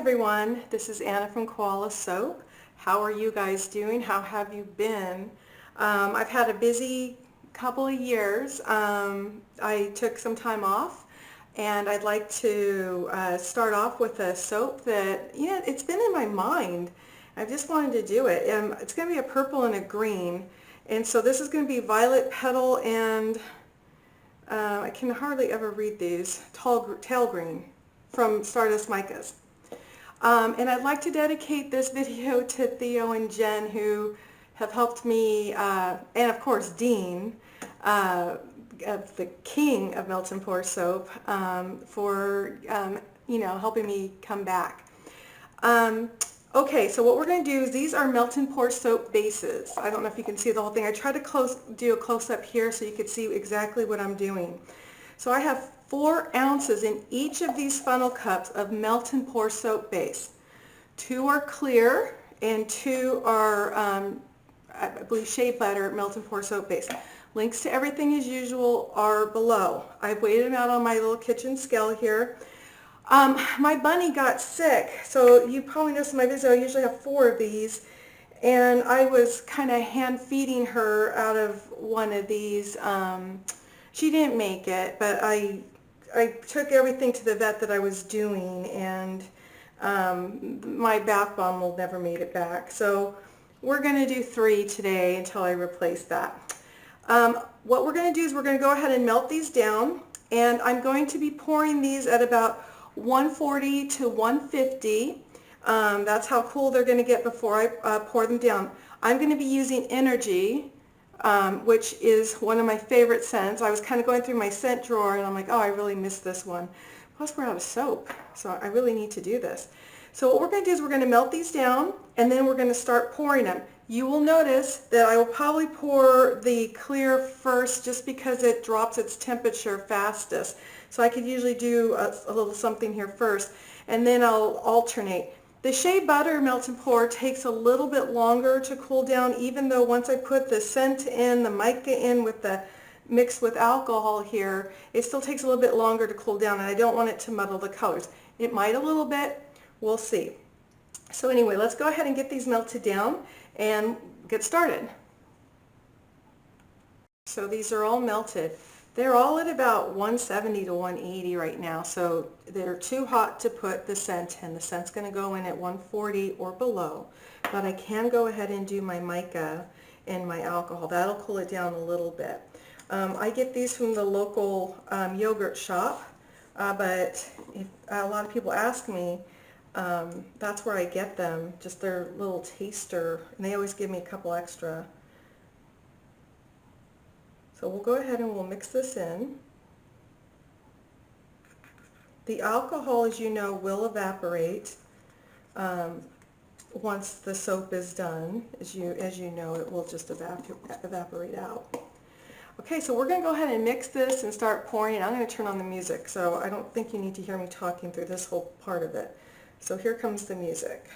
everyone, this is Anna from Koala Soap. How are you guys doing? How have you been? I've had a busy couple of years. I took some time off and I'd like to start off with a soap that, it's been in my mind. I just wanted to do it. It's going to be a purple and a green. And so this is going to be violet petal and I can hardly ever read these, tail green from Stardust Micas. And I'd like to dedicate this video to Theo and Jen, who have helped me, and of course Dean, the king of Melt and Pour Soap, for helping me come back. Okay, so what we're going to do is these are Melt and Pour Soap bases. I don't know if you can see the whole thing. I tried to do a close-up here so you could see exactly what I'm doing. So I have 4 ounces in each of these funnel cups of Melt and Pour Soap base. 2 are clear and 2 are, I believe, shea butter Melt and Pour Soap base. Links to everything as usual are below. I've weighed them out on my little kitchen scale here. My bunny got sick, so you probably noticed in my video I usually have 4 of these, and I was kind of hand feeding her out of one of these. She didn't make it, but I took everything to the vet that I was doing, and my bath bomb will never made it back. So we're going to do 3 today until I replace that. What we're going to do is we're going to go ahead and melt these down, and I'm going to be pouring these at about 140 to 150. That's how cool they're going to get before I pour them down. I'm going to be using Energy, which is one of my favorite scents. I was kind of going through my scent drawer and I'm like, oh, I really missed this one. Plus we're out of soap, so I really need to do this. So what we're going to do is we're going to melt these down and then we're going to start pouring them. You will notice that I will probably pour the clear first just because it drops its temperature fastest. So I could usually do a little something here first and then I'll alternate. The shea butter Melt and Pour takes a little bit longer to cool down, even though once I put the scent in, the mica in with the mixed with alcohol here, it still takes a little bit longer to cool down, and I don't want it to muddle the colors. It might a little bit, we'll see. So anyway, let's go ahead and get these melted down and get started. So these are all melted. They're all at about 170 to 180 right now, so they're too hot to put the scent in. The scent's going to go in at 140 or below, but I can go ahead and do my mica and my alcohol. That'll cool it down a little bit. I get these from the local yogurt shop, but if a lot of people ask me, that's where I get them, just their little taster, and they always give me a couple extra. So we'll go ahead and we'll mix this in. The alcohol, as you know, will evaporate once the soap is done. As you know, it will just evaporate out. Okay, so we're going to go ahead and mix this and start pouring. I'm going to turn on the music, so I don't think you need to hear me talking through this whole part of it. So here comes the music.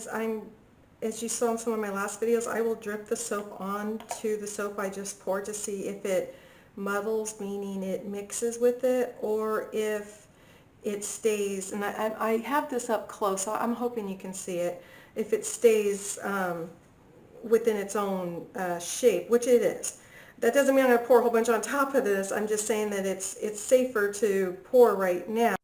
because as you saw in some of my last videos, I will drip the soap onto the soap I just poured to see if it muddles, meaning it mixes with it, or if it stays, and I have this up close, so I'm hoping you can see it, if it stays within its own shape, which it is. That doesn't mean I'm going to pour a whole bunch on top of this. I'm just saying that it's safer to pour right now.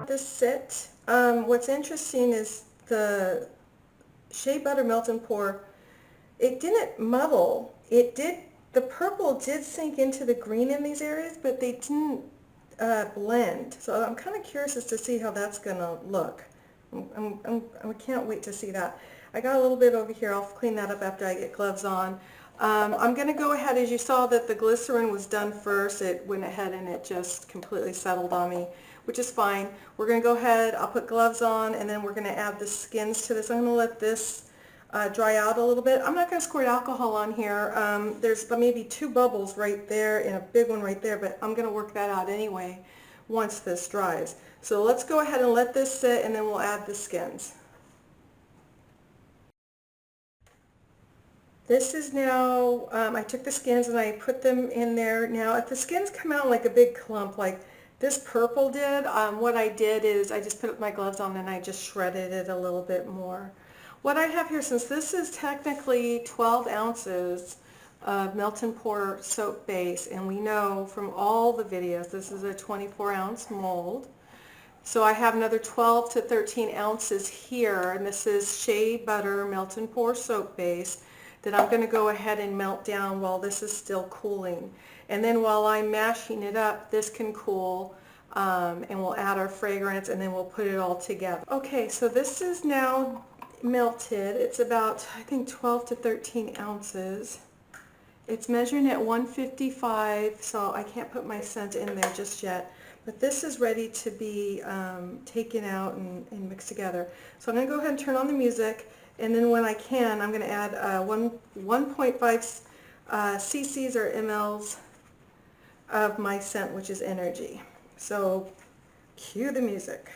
this sit. What's interesting is the shea butter melt and pour, it didn't muddle. The purple did sink into the green in these areas, but they didn't blend. So I'm kind of curious as to see how that's going to look. I can't wait to see that. I got a little bit over here. I'll clean that up after I get gloves on. I'm going to go ahead, as you saw that the glycerin was done first, it went ahead and it just completely settled on me, which is fine. We're going to go ahead, I'll put gloves on, and then we're going to add the skins to this. I'm going to let this dry out a little bit. I'm not going to squirt alcohol on here. There's maybe 2 bubbles right there and a big one right there, but I'm going to work that out anyway once this dries. So let's go ahead and let this sit, and then we'll add the skins. This is now, I took the skins and I put them in there. Now if the skins come out like a big clump like this purple did, what I did is I just put my gloves on and I just shredded it a little bit more. What I have here, since this is technically 12 ounces of melt and pour soap base, and we know from all the videos this is a 24-ounce mold. So I have another 12 to 13 ounces here, and this is shea butter melt and pour soap base that I'm going to go ahead and melt down while this is still cooling. And then while I'm mashing it up, this can cool, and we'll add our fragrance, and then we'll put it all together. Okay, so this is now melted. It's about, I think, 12 to 13 ounces. It's measuring at 155, so I can't put my scent in there just yet. But this is ready to be taken out and mixed together. So I'm going to go ahead and turn on the music, and then when I can, I'm going to add 1.5 cc's or mLs of my scent, which is Energy. So cue the music.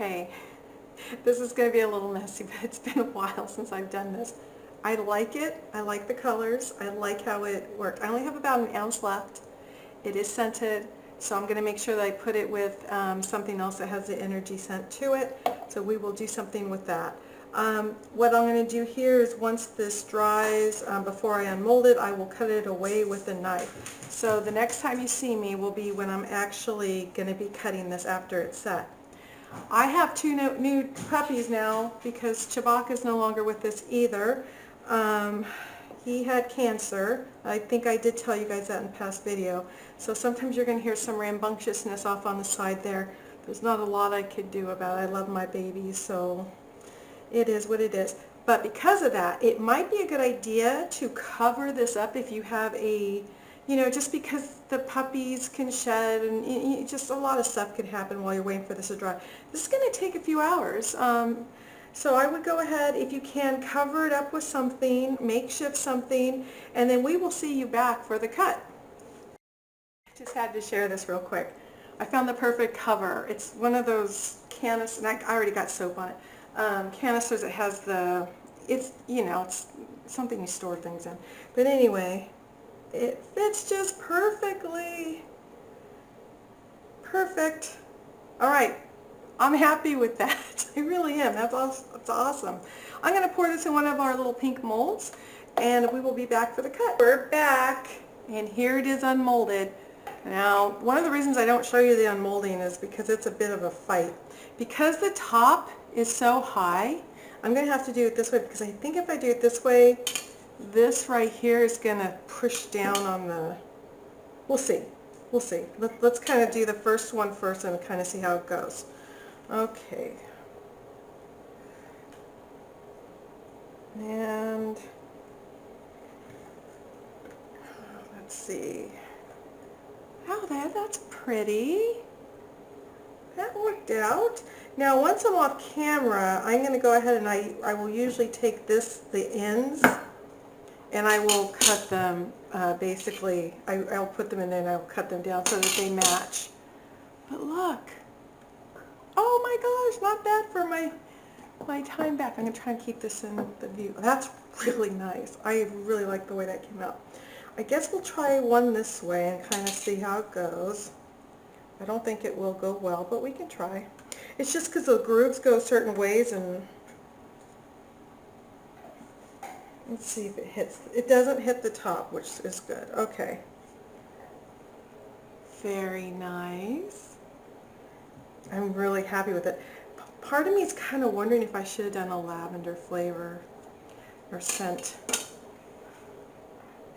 Okay, this is going to be a little messy, but it's been a while since I've done this. I like it. I like the colors. I like how it worked. I only have about an ounce left. It is scented, so I'm going to make sure that I put it with something else that has the energy scent to it. So we will do something with that. What I'm going to do here is once this dries, before I unmold it, I will cut it away with a knife. So the next time you see me will be when I'm actually going to be cutting this after it's set. I have two new puppies now because Chewbacca is no longer with us either. He had cancer. I think I did tell you guys that in the past video. So sometimes you're going to hear some rambunctiousness off on the side there. There's not a lot I could do about it. I love my babies, so it is what it is. But because of that, it might be a good idea to cover this up if you have a, just because the puppies can shed and just a lot of stuff could happen while you're waiting for this to dry. This is going to take a few hours. So I would go ahead, if you can, cover it up with something, makeshift something, and then we will see you back for the cut. Just had to share this real quick. I found the perfect cover. It's one of those canisters, and I already got soap on it. Canisters that has it's something you store things in. But anyway, it fits just perfectly. Perfect. All right. I'm happy with that. I really am. That's awesome. I'm going to pour this in one of our little pink molds, and we will be back for the cut. We're back, and here it is unmolded. Now, one of the reasons I don't show you the unmolding is because it's a bit of a fight. Because the top is so high, I'm going to have to do it this way, because I think if I do it this way, this right here is going to push down on the... We'll see. We'll see. Let's kind of do the first one first and kind of see how it goes. Okay. And let's see. Oh, that's pretty. That worked out. Now, once I'm off camera, I'm going to go ahead and I will usually take the ends, and I will cut them, basically, I'll put them in there and I'll cut them down so that they match. But look. Oh my gosh, not bad for my time back. I'm going to try and keep this in the view. That's really nice. I really like the way that came out. I guess we'll try one this way and kind of see how it goes. I don't think it will go well, but we can try. It's just because the grooves go certain ways, and let's see if it hits. It doesn't hit the top, which is good. Okay. Very nice. I'm really happy with it. Part of me is kind of wondering if I should have done a lavender flavor or scent.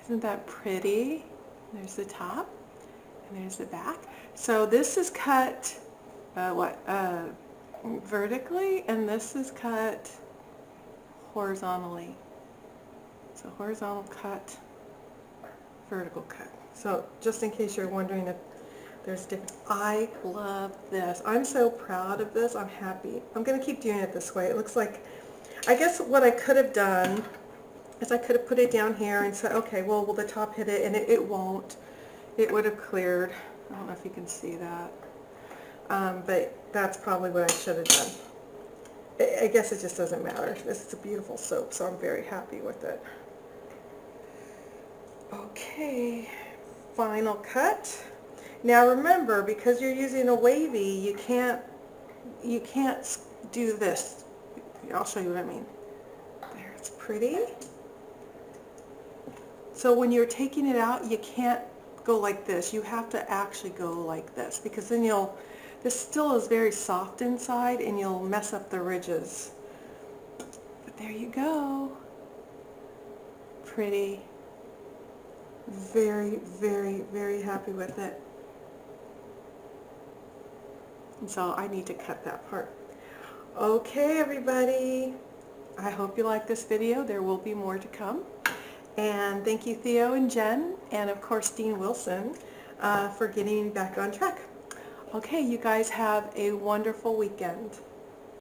Isn't that pretty? There's the top and there's the back. So this is cut vertically, and this is cut horizontally. So horizontal cut, vertical cut. So just in case you're wondering if there's different. I love this. I'm so proud of this. I'm happy. I'm going to keep doing it this way. It looks like, I guess what I could have done is I could have put it down here and said, okay, well, will the top hit it? And it won't. It would have cleared. I don't know if you can see that. But that's probably what I should have done. I guess it just doesn't matter. This is a beautiful soap, so I'm very happy with it. Okay, final cut. Now remember, because you're using a wavy, you can't do this. I'll show you what I mean. There, it's pretty. So when you're taking it out, you can't go like this. You have to actually go like this, because then this still is very soft inside, and you'll mess up the ridges. But there you go. Pretty. Very, very, very happy with it. And so I need to cut that part. Okay, everybody. I hope you like this video. There will be more to come. And thank you, Theo and Jen, and of course Dean Wilson, for getting back on track. Okay, you guys have a wonderful weekend.